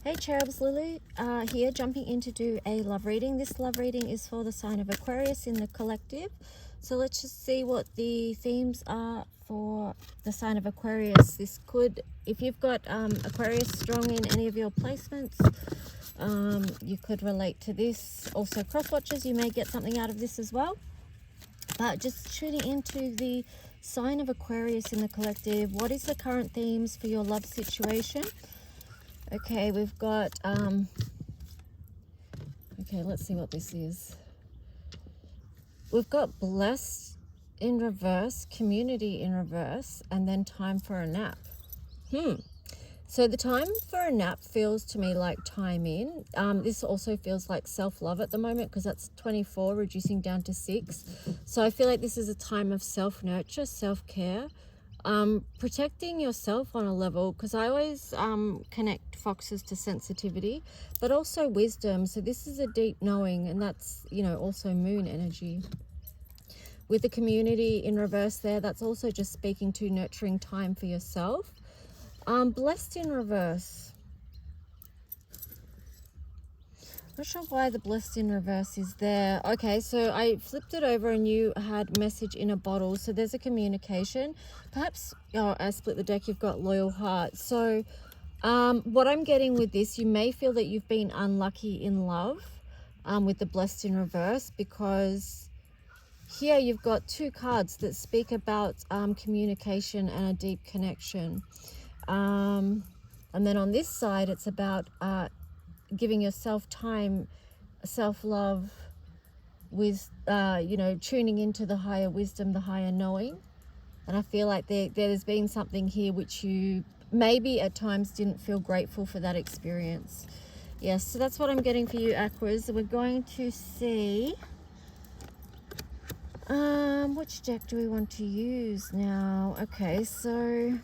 Hey Cherubs, Lulu here, jumping in to do a love reading. This love reading is for the sign of Aquarius in the collective. So let's just see what the themes are for the sign of Aquarius. This could, if you've got Aquarius strong in any of your placements, you could relate to this. Also cross watchers, you may get something out of this as well. But just tuning into the sign of Aquarius in the collective. What is the current themes for your love situation? Okay, we've got, okay, let's see what this is. We've got blessed in reverse, community in reverse, and then time for a nap. So the time for a nap feels to me like time in. This also feels like self-love at the moment because that's 24, reducing down to 6. So I feel like this is a time of self-nurture, self-care. Protecting yourself on a level, because I always connect foxes to sensitivity, but also wisdom. So this is a deep knowing, and that's, you know, also moon energy. With the community in reverse there, that's also just speaking to nurturing time for yourself. Blessed in reverse. Not sure why the blessed in reverse is there. Okay, so I flipped it over and you had message in a bottle. So there's a communication. Perhaps, oh, I split the deck, you've got loyal heart. So what I'm getting with this, you may feel that you've been unlucky in love with the blessed in reverse, because here you've got 2 cards that speak about communication and a deep connection. And then on this side, it's about giving yourself time, self-love, with you know, tuning into the higher wisdom, the higher knowing. And I feel like there's been something here which you maybe at times didn't feel grateful for that experience. Yes, so that's what I'm getting for you, Aquas. We're going to see which deck do we want to use now. Okay, so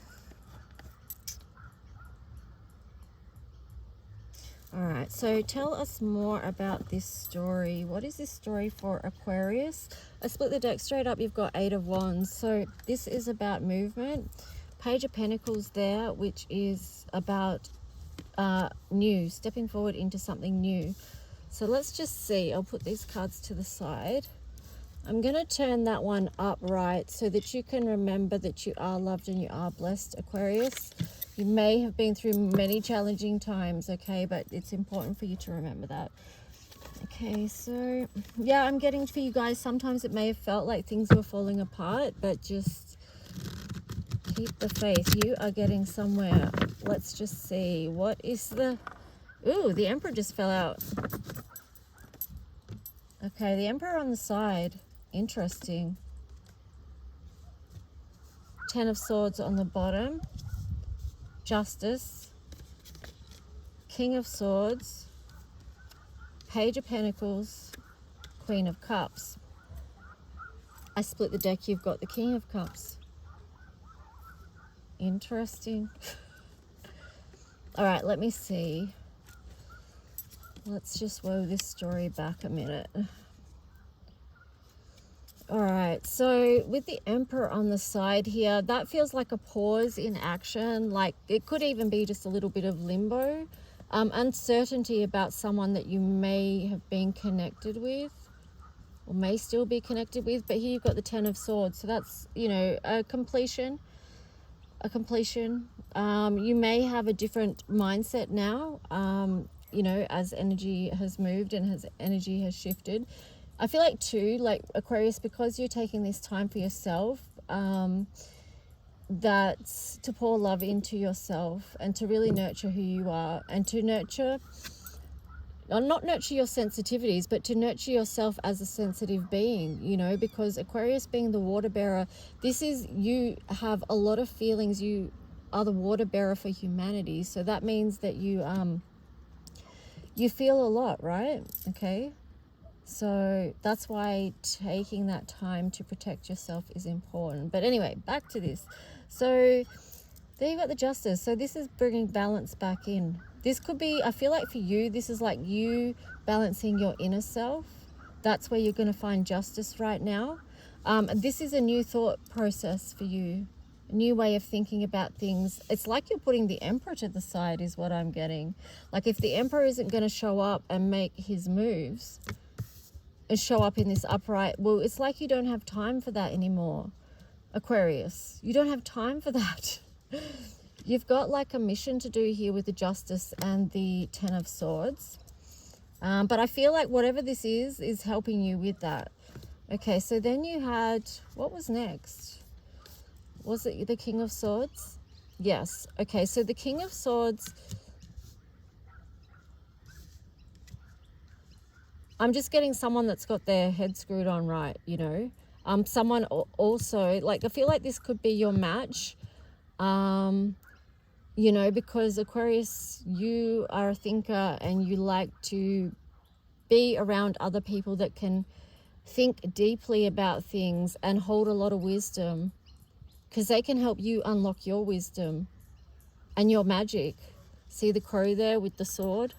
all right, so tell us more about this story. What is this story for Aquarius? I split the deck straight up. You've got 8 of Wands. So this is about movement. Page of Pentacles there, which is about new, stepping forward into something new. So let's just see. I'll put these cards to the side. I'm going to turn that one upright so that you can remember that you are loved and you are blessed, Aquarius. You may have been through many challenging times, okay, but it's important for you to remember that. Okay, so yeah, I'm getting for you guys, sometimes it may have felt like things were falling apart, but just keep the faith. You are getting somewhere. Let's just see. What is the... Ooh, the Emperor just fell out. Okay, the Emperor on the side. Interesting. 10 of Swords on the bottom. Justice, King of Swords, Page of Pentacles, Queen of Cups. I split the deck, you've got the King of Cups. Interesting. All right, let me see. Let's just roll this story back a minute. All right, so with the Emperor on the side here, that feels like a pause in action. Like it could even be just a little bit of limbo, uncertainty about someone that you may have been connected with or may still be connected with. But here you've got the 10 of Swords. So that's, you know, a completion. You may have a different mindset now, you know, as energy has moved and energy has shifted. I feel like too, like Aquarius, because you're taking this time for yourself, that's to pour love into yourself and to really nurture who you are, and to nurture, or not nurture your sensitivities, but to nurture yourself as a sensitive being, you know, because Aquarius being the water bearer, this is, you have a lot of feelings, you are the water bearer for humanity. So that means that you feel a lot, right? Okay. So that's why taking that time to protect yourself is important. But anyway, back to this. So there you got the Justice. So this is bringing balance back in. This could be, I feel like for you, this is like you balancing your inner self. That's where you're going to find justice right now. This is a new thought process for you. new way of thinking about things. It's like you're putting the Emperor to the side is what I'm getting. Like if the Emperor isn't going to show up and make his moves and show up in this upright, well, it's like you don't have time for that anymore, Aquarius. You don't have time for that. You've got like a mission to do here with the Justice and the Ten of Swords. But I feel like whatever this is helping you with that. Okay, so then you had, what was next? Was it the King of Swords? Yes. Okay, so the King of Swords, I'm just getting someone that's got their head screwed on right, you know. Someone also, like, I feel like this could be your match. You know, because Aquarius, you are a thinker and you like to be around other people that can think deeply about things and hold a lot of wisdom, because they can help you unlock your wisdom and your magic. See the crow there with the sword?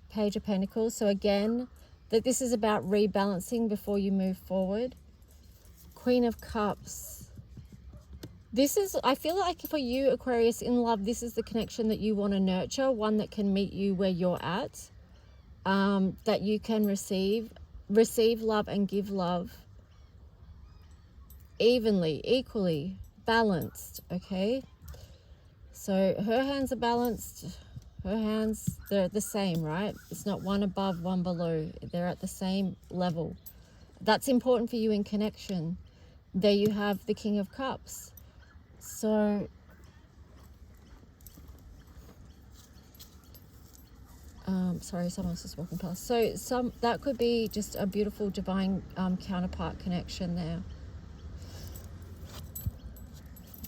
Page of Pentacles. So again, that this is about rebalancing before you move forward. Queen of Cups. This is, I feel like for you, Aquarius, in love, this is the connection that you want to nurture, one that can meet you where you're at, that you can receive love and give love evenly, equally, balanced, okay? So her hands are balanced, her hands, they're the same, right? It's not one above, one below. They're at the same level. That's important for you in connection. There you have the King of Cups. So sorry, someone's just walking past. So that could be just a beautiful divine counterpart connection there.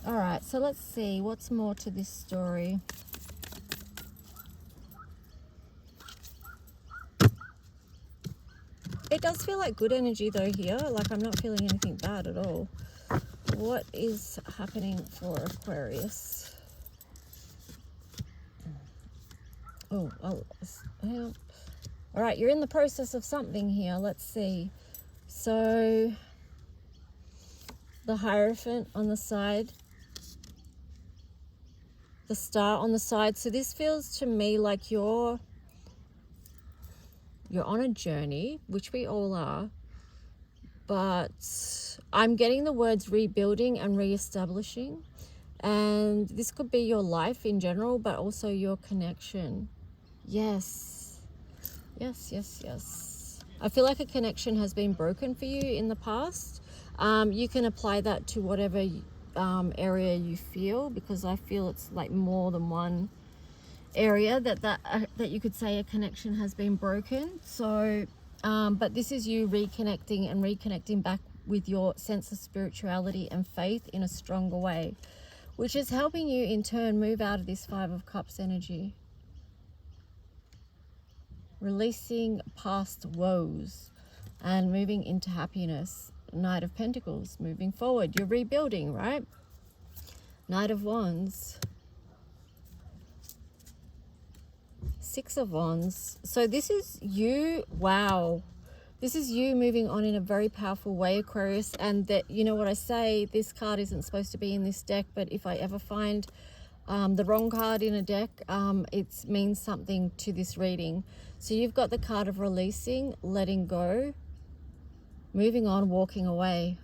All right, so let's see what's more to this story. It does feel like good energy though here. Like I'm not feeling anything bad at all. What is happening for Aquarius? Oh, all right, you're in the process of something here. Let's see. So the Hierophant on the side, the Star on the side. So this feels to me like you're on a journey, which we all are, but I'm getting the words rebuilding and reestablishing, and this could be your life in general, but also your connection. Yes. I feel like a connection has been broken for you in the past. You can apply that to whatever area you feel, because I feel it's like more than one area that you could say a connection has been broken. So but this is you reconnecting back with your sense of spirituality and faith in a stronger way, which is helping you in turn move out of this Five of Cups energy, releasing past woes and moving into happiness. Knight of Pentacles, moving forward, you're rebuilding, right? Knight of Wands, Six of Wands. So this is you. Wow, this is you moving on in a very powerful way, Aquarius. And that, you know what I say, this card isn't supposed to be in this deck, but if I ever find the wrong card in a deck, it means something to this reading. So you've got the card of releasing, letting go, moving on, walking away.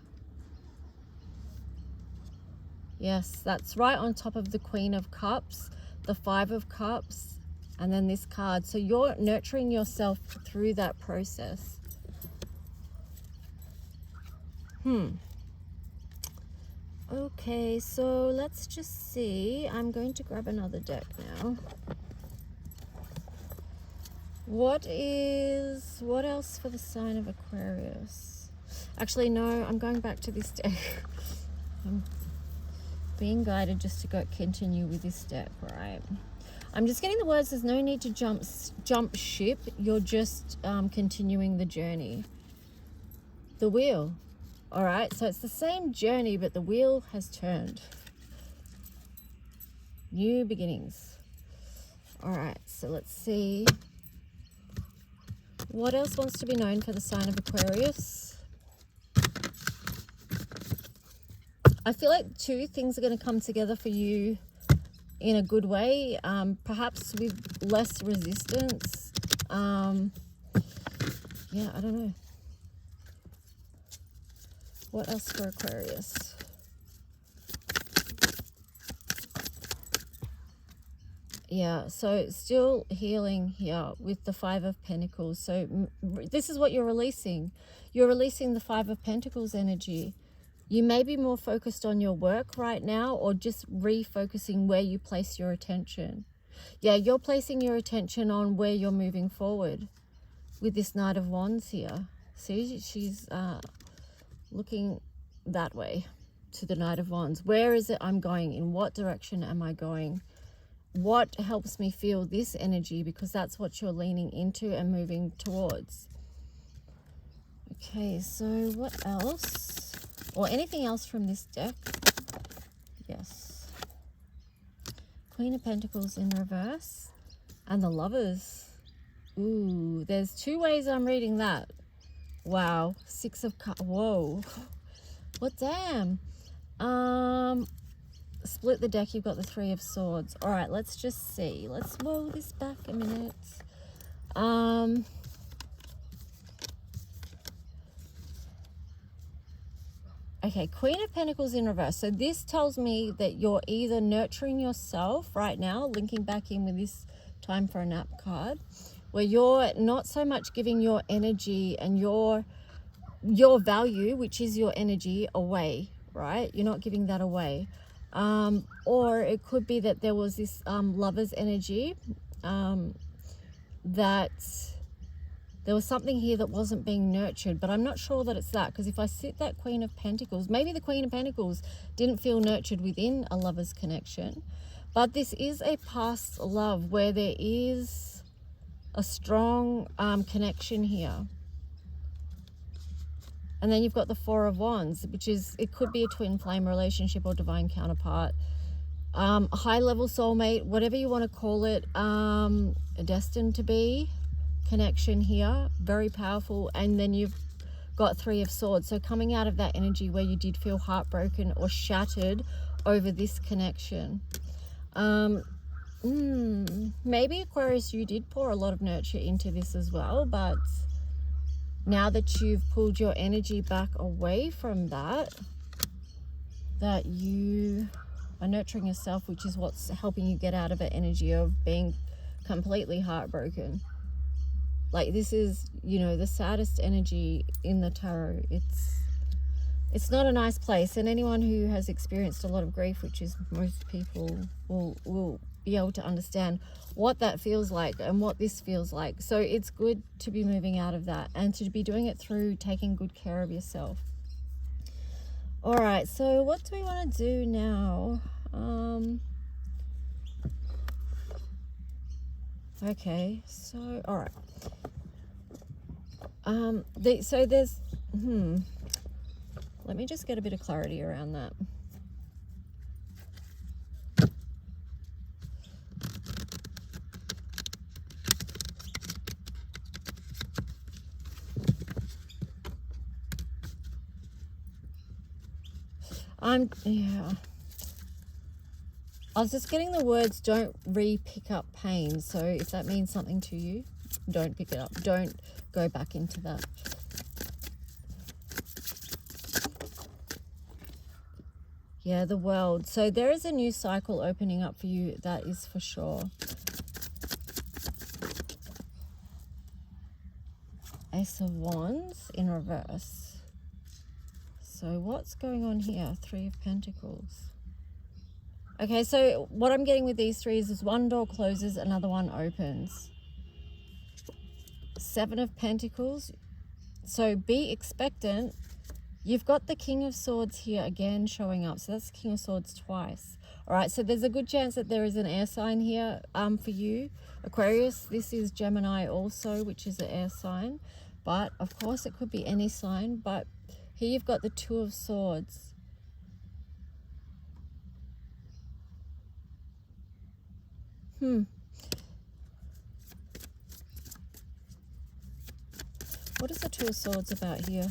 Yes, that's right on top of the Queen of Cups, the Five of Cups, and then this card. So you're nurturing yourself through that process. Okay, so let's just see. I'm going to grab another deck now. What else for the sign of Aquarius? Actually, no, I'm going back to this deck. I'm being guided just to continue with this deck, right? I'm just getting the words, there's no need to jump ship. You're just continuing the journey. The wheel. All right, so it's the same journey, but the wheel has turned. New beginnings. All right, so let's see. What else wants to be known for the sign of Aquarius? I feel like two things are going to come together for you in a good way, perhaps with less resistance. Yeah, I don't know. What else for Aquarius? Yeah, so still healing here with the Five of Pentacles. So this is what you're releasing. You're releasing the Five of Pentacles energy. You may be more focused on your work right now, or just refocusing where you place your attention. Yeah, you're placing your attention on where you're moving forward with this Knight of Wands here. See, she's looking that way to the Knight of Wands. Where is it I'm going? In what direction am I going? What helps me feel this energy? Because that's what you're leaning into and moving towards. Okay, so what else? Or anything else from this deck? Yes. Queen of Pentacles in reverse. And the Lovers. Ooh, there's two ways I'm reading that. Wow. Six of Cups. Whoa. What damn. Split the deck. You've got the Three of Swords. All right, let's just see. Let's roll this back a minute. Okay, Queen of Pentacles in reverse. So this tells me that you're either nurturing yourself right now, linking back in with this Time for a Nap card, where you're not so much giving your energy and your value, which is your energy, away, right? You're not giving that away. Or it could be that there was this lover's energy, that there was something here that wasn't being nurtured, but I'm not sure that it's that, because if I sit that Queen of Pentacles, maybe the Queen of Pentacles didn't feel nurtured within a lover's connection, but this is a past love where there is a strong connection here. And then you've got the Four of Wands, which is, it could be a twin flame relationship or divine counterpart, a high level soulmate, whatever you want to call it, a destined to be connection here, very powerful. And then you've got Three of Swords, so coming out of that energy where you did feel heartbroken or shattered over this connection. Maybe Aquarius, you did pour a lot of nurture into this as well, but now that you've pulled your energy back away from that, that you are nurturing yourself, which is what's helping you get out of an energy of being completely heartbroken. Like, this is, you know, the saddest energy in the tarot. It's not a nice place, and anyone who has experienced a lot of grief, which is most people, will be able to understand what that feels like and what this feels like. So it's good to be moving out of that and to be doing it through taking good care of yourself. All right, so what do we want to do now? Okay, so all right. So there's let me just get a bit of clarity around that. Yeah. I was just getting the words, don't re-pick up pain. So if that means something to you, don't pick it up. Don't go back into that. Yeah, the World. So there is a new cycle opening up for you, that is for sure. Ace of Wands in reverse. So what's going on here? Three of Pentacles. Okay, so what I'm getting with these three is one door closes, another one opens. Seven of Pentacles. So be expectant. You've got the King of Swords here again showing up. So that's King of Swords twice. All right, so there's a good chance that there is an air sign here for you, Aquarius. This is Gemini also, which is an air sign. But, of course, it could be any sign. But here you've got the Two of Swords. What is the Two of Swords about here?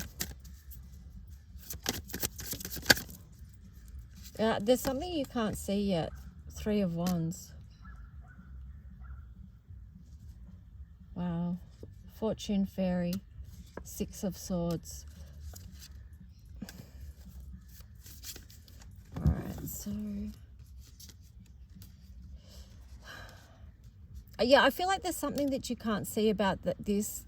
There's something you can't see yet. 3 of Wands. Wow. Fortune Fairy. 6 of Swords. Alright, so... yeah, I feel like there's something that you can't see about that. This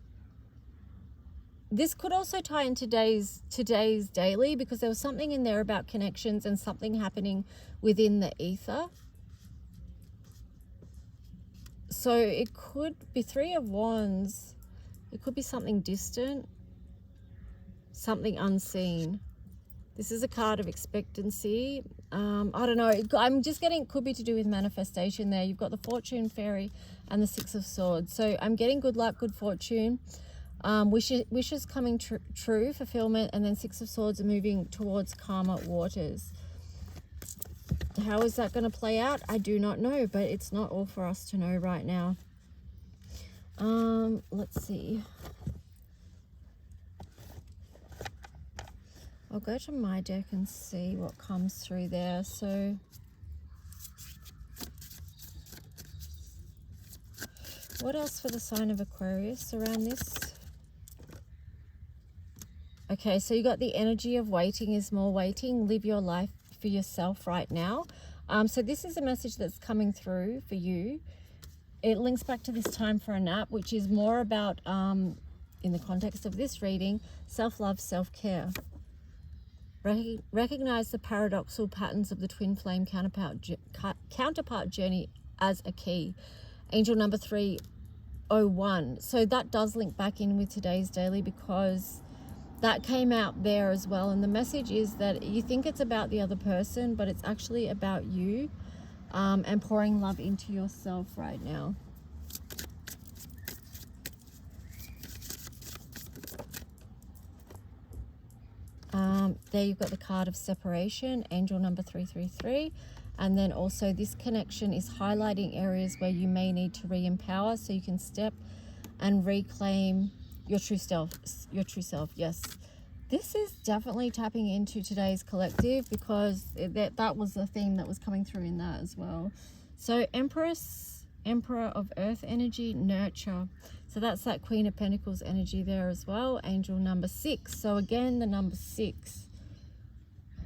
could also tie in today's daily, because there was something in there about connections and something happening within the ether. So it could be 3 of Wands. It could be something distant, something unseen. This is a card of expectancy. I don't know. I'm just getting, it could be to do with manifestation there. You've got the Fortune Fairy and the 6 of Swords. So I'm getting good luck, good fortune. Wishes coming true, fulfillment, and then 6 of Swords are moving towards calmer waters. How is that going to play out? I do not know, but it's not all for us to know right now. Let's see. I'll go to my deck and see what comes through there. So what else for the sign of Aquarius around this? Okay, so you got the energy of waiting is more waiting. Live your life for yourself right now. So this is a message that's coming through for you. It links back to this time for a nap, which is more about, in the context of this reading, self-love, self-care. Recognize the paradoxical patterns of the twin flame counterpart journey as a key. Angel number 301. So that does link back in with today's daily, because that came out there as well. And the message is that you think it's about the other person, but it's actually about you, and pouring love into yourself right now. There you've got the card of separation, angel number 333. And then also this connection is highlighting areas where you may need to re-empower, so you can step and reclaim your true self. Yes, this is definitely tapping into today's collective, because that was the theme that was coming through in that as well. So Empress, Emperor of Earth energy, nurture. So that's that Queen of Pentacles energy there as well. Angel number 6. So again, the number 6.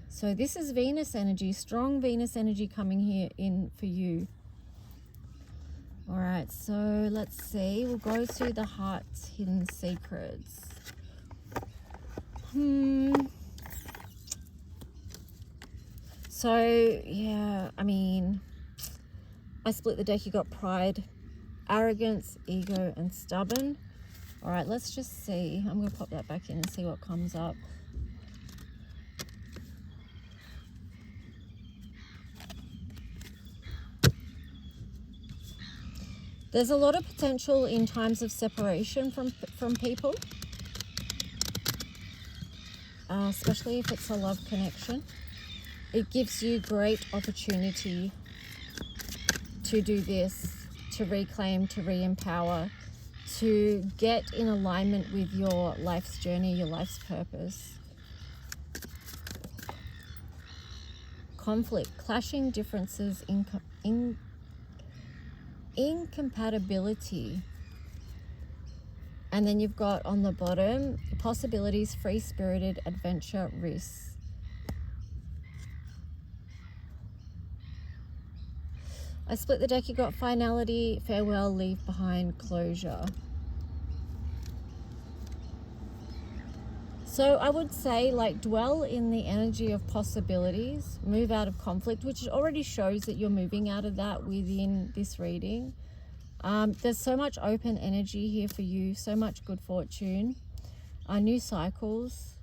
So this is Venus energy, strong Venus energy coming here in for you. All right, so let's see. We'll go through the heart's hidden secrets. So, yeah, I mean, I split the deck. You got pride, arrogance, ego, and stubborn. All right, let's just see. I'm going to pop that back in and see what comes up. There's a lot of potential in times of separation from people, especially if it's a love connection. It gives you great opportunity to do this, to reclaim, to re-empower, to get in alignment with your life's journey, your life's purpose. Conflict, clashing differences, incompatibility. And then you've got on the bottom possibilities, free-spirited adventure, risks. I split the deck. You got finality, farewell, leave behind, closure. So I would say, like, dwell in the energy of possibilities, move out of conflict, which already shows that you're moving out of that within this reading. There's so much open energy here for you, so much good fortune, new cycles.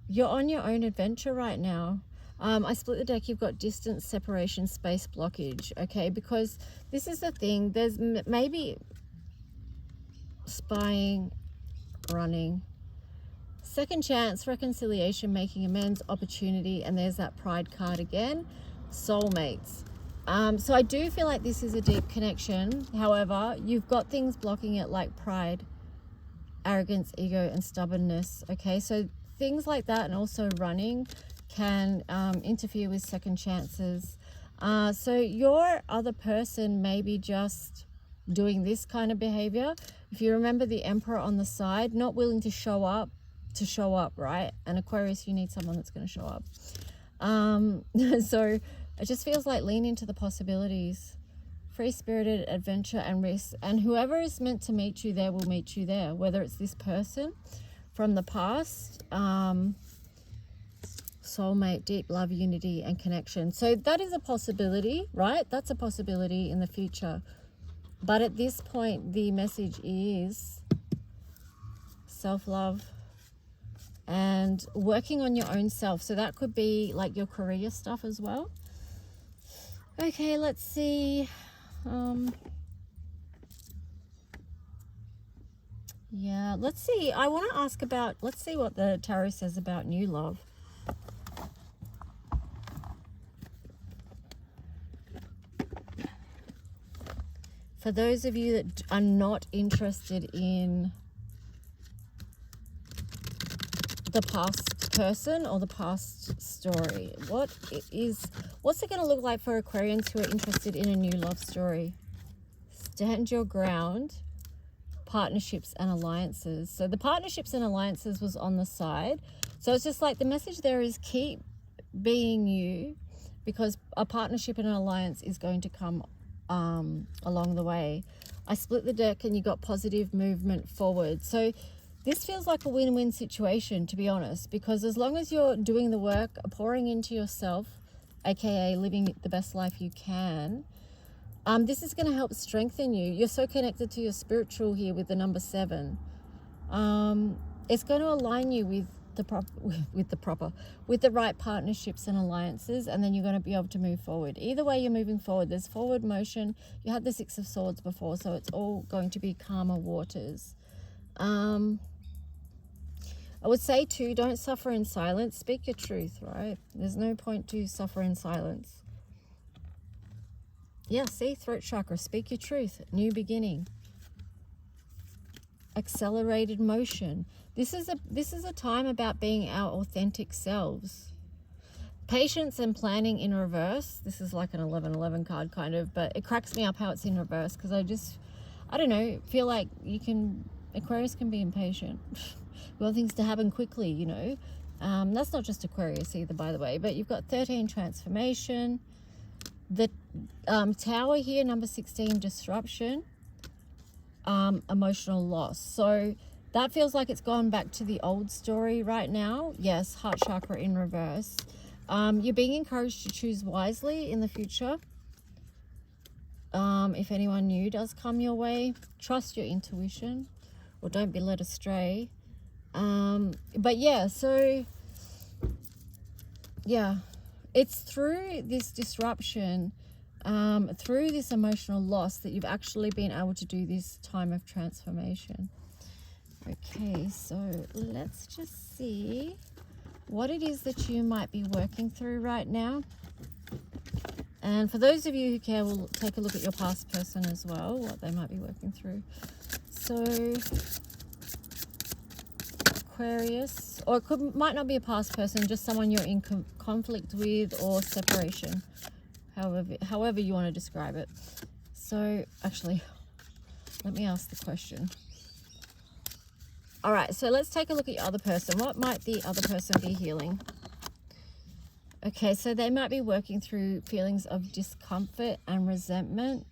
You're on your own adventure right now. I split the deck. You've got distance, separation, space, blockage. Okay, because this is the thing. There's maybe spying, running, second chance, reconciliation, making amends, opportunity, and there's that pride card again, soulmates. So I do feel like this is a deep connection. However, you've got things blocking it, like pride, arrogance, ego, and stubbornness. Okay, so things like that, and also running can interfere with second chances. So your other person may be just doing this kind of behavior. If you remember the Emperor on the side, not willing to show up, right? And Aquarius, you need someone that's going to show up. So it just feels like lean into the possibilities. Free-spirited adventure and risk. And whoever is meant to meet you there will meet you there, whether it's this person from the past, soulmate, deep love, unity, and connection. So that is a possibility, right? That's a possibility in the future. But at this point, the message is self-love and working on your own self. So that could be like your career stuff as well. Okay, let's see. Yeah, let's see. I want to ask about, let's see what the tarot says about new love. For those of you that are not interested in the past person or the past story, what's it going to look like for Aquarians who are interested in a new love story? Stand your ground, partnerships and alliances. So the partnerships and alliances was on the side. So it's just like the message there is keep being you, because a partnership and an alliance is going to come along the way. I split the deck and you got positive movement forward. So this feels like a win-win situation, to be honest, because as long as you're doing the work, pouring into yourself, aka living the best life you can, this is going to help strengthen you. You're so connected to your spiritual here with the number 7. It's going to align you with the right partnerships and alliances, and then you're going to be able to move forward. Either way, you're moving forward. There's forward motion. You had the 6 of Swords before, so it's all going to be calmer waters. I would say too, don't suffer in silence. Speak your truth, right? There's no point to suffer in silence. Yeah, see, throat chakra, speak your truth. New beginning. Accelerated motion. This is a time about being our authentic selves. Patience and planning in reverse. This is like an 11/11 card kind of, but it cracks me up how it's in reverse, because I don't know, feel like Aquarius can be impatient. We want things to happen quickly, you know. That's not just Aquarius either, by the way, but you've got 13 transformation. The Tower here, number 16, disruption. Emotional loss. So that feels like it's gone back to the old story right now. Yes, heart chakra in reverse. You're being encouraged to choose wisely in the future. If anyone new does come your way, trust your intuition, or don't be led astray. But yeah, so yeah, it's through this disruption, through this emotional loss, that you've actually been able to do this time of transformation. Okay, so let's just see what it is that you might be working through right now. And for those of you who care, we'll take a look at your past person as well, what they might be working through. So Aquarius, or it might not be a past person, just someone you're in conflict with or separation, however you want to describe it. So actually, let me ask the question. All right, so let's take a look at your other person. What might the other person be healing? Okay, so they might be working through feelings of discomfort and resentment,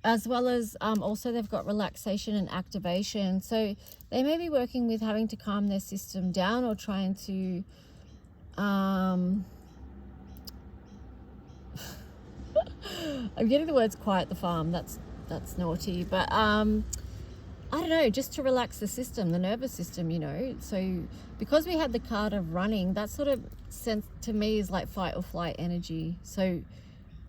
as well as also they've got relaxation and activation. So they may be working with having to calm their system down, or trying to I'm getting the words quiet the farm. That's naughty, but I don't know, just to relax the system, the nervous system, you know. So because we had the card of running, that sort of sense to me is like fight or flight energy. So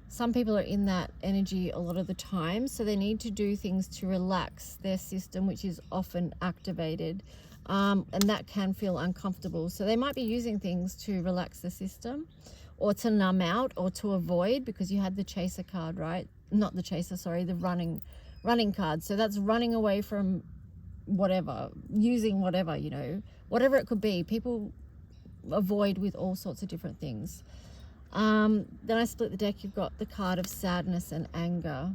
some people are in that energy a lot of the time, so they need to do things to relax their system, which is often activated, and that can feel uncomfortable. So they might be using things to relax the system, or to numb out, or to avoid, because you had the chaser card, right? Not the chaser, sorry, the running card. So that's running away from whatever, using whatever, you know, whatever it could be. People avoid with all sorts of different things. Then I split the deck. You've got the card of sadness and anger,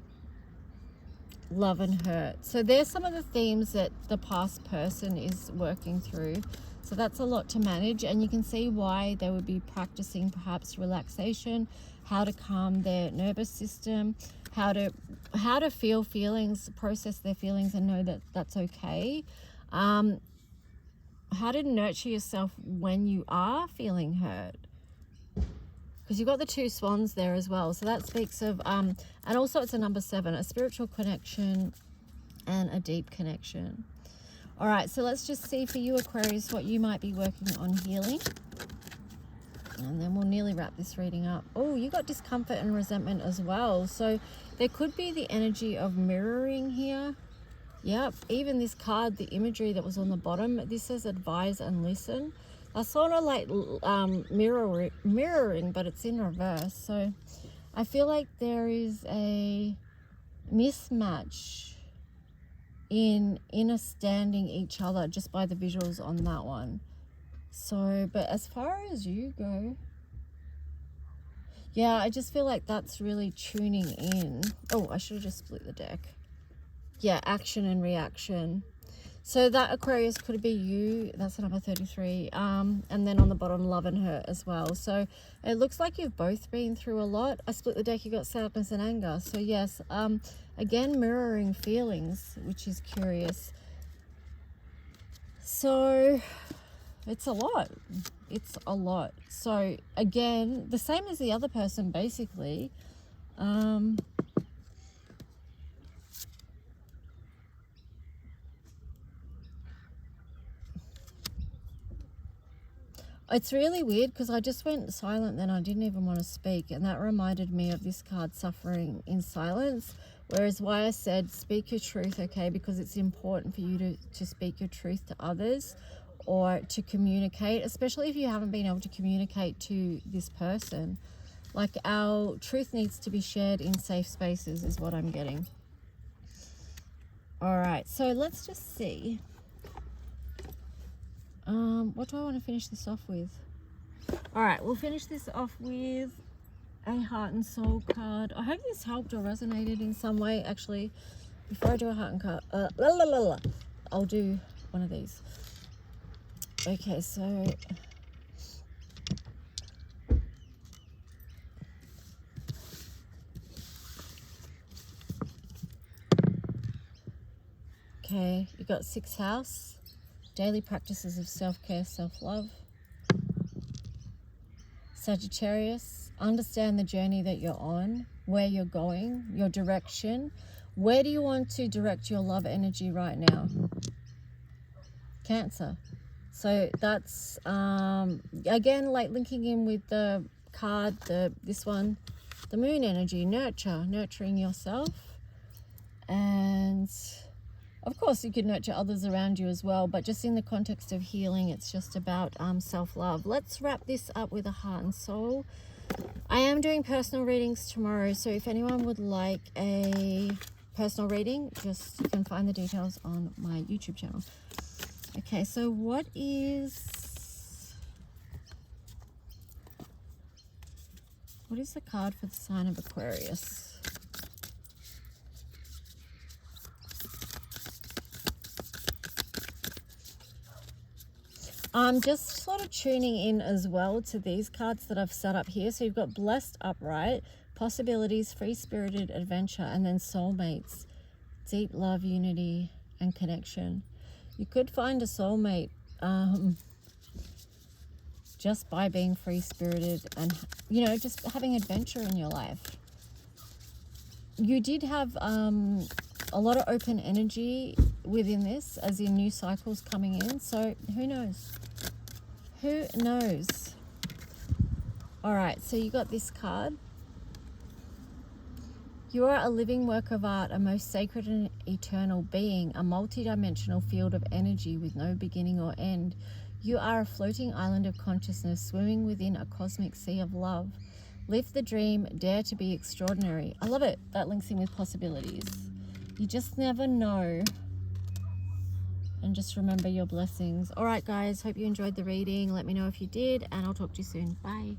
love and hurt. So there's some of the themes that the past person is working through. So that's a lot to manage, and you can see why they would be practicing perhaps relaxation, how to calm their nervous system, how to feel feelings, process their feelings and know that that's okay. How to nurture yourself when you are feeling hurt, because you've got the 2 swans there as well. So that speaks of and also it's a number 7, a spiritual connection and a deep connection. All right, so let's just see for you, Aquarius, what you might be working on healing, and then we'll nearly wrap this reading up. Oh, you got discomfort and resentment as well. So there could be the energy of mirroring here. Yep, even this card, the imagery that was on the bottom, this says advise and listen. That's sort of like mirroring, but it's in reverse. So I feel like there is a mismatch in understanding each other just by the visuals on that one. So, but as far as you go, yeah, I just feel like that's really tuning in. Oh, I should have just split the deck. Yeah, action and reaction. So that Aquarius could be you. That's the number 33. And then on the bottom, love and hurt as well. So it looks like you've both been through a lot. I split the deck, you got sadness and anger. So yes, again, mirroring feelings, which is curious. So it's a lot. It's a lot. So again, the same as the other person, basically. It's really weird because I just went silent, then I didn't even want to speak, and that reminded me of this card, suffering in silence. Whereas why I said speak your truth, okay, because it's important for you to speak your truth to others or to communicate, especially if you haven't been able to communicate to this person. Like, our truth needs to be shared in safe spaces is what I'm getting. All right, so let's just see. What do I want to finish this off with? All right, we'll finish this off with a heart and soul card. I hope this helped or resonated in some way. Actually, before I do a heart and card, I'll do one of these. Okay, so okay, you got 6th house. Daily practices of self-care, self-love. Sagittarius, understand the journey that you're on, where you're going, your direction. Where do you want to direct your love energy right now? Cancer. So that's, again, like linking in with the card, this one, the moon energy, nurturing yourself. And of course, you could nurture others around you as well, but just in the context of healing, it's just about self-love. Let's wrap this up with a heart and soul. I am doing personal readings tomorrow, so if anyone would like a personal reading, just you can find the details on my YouTube channel. Okay, so what is the card for the sign of Aquarius? I'm just sort of tuning in as well to these cards that I've set up here. So you've got blessed, upright, possibilities, free-spirited, adventure, and then soulmates, deep love, unity, and connection. You could find a soulmate just by being free-spirited and, you know, just having adventure in your life. You did have a lot of open energy within this, as in new cycles coming in. So who knows? Who knows? All right, so you got this card. You are a living work of art, a most sacred and eternal being, a multi-dimensional field of energy with no beginning or end. You are a floating island of consciousness swimming within a cosmic sea of love. Live the dream, dare to be extraordinary. I love it. That links in with possibilities. You just never know and just remember your blessings. All right, guys, hope you enjoyed the reading. Let me know if you did, and I'll talk to you soon. Bye.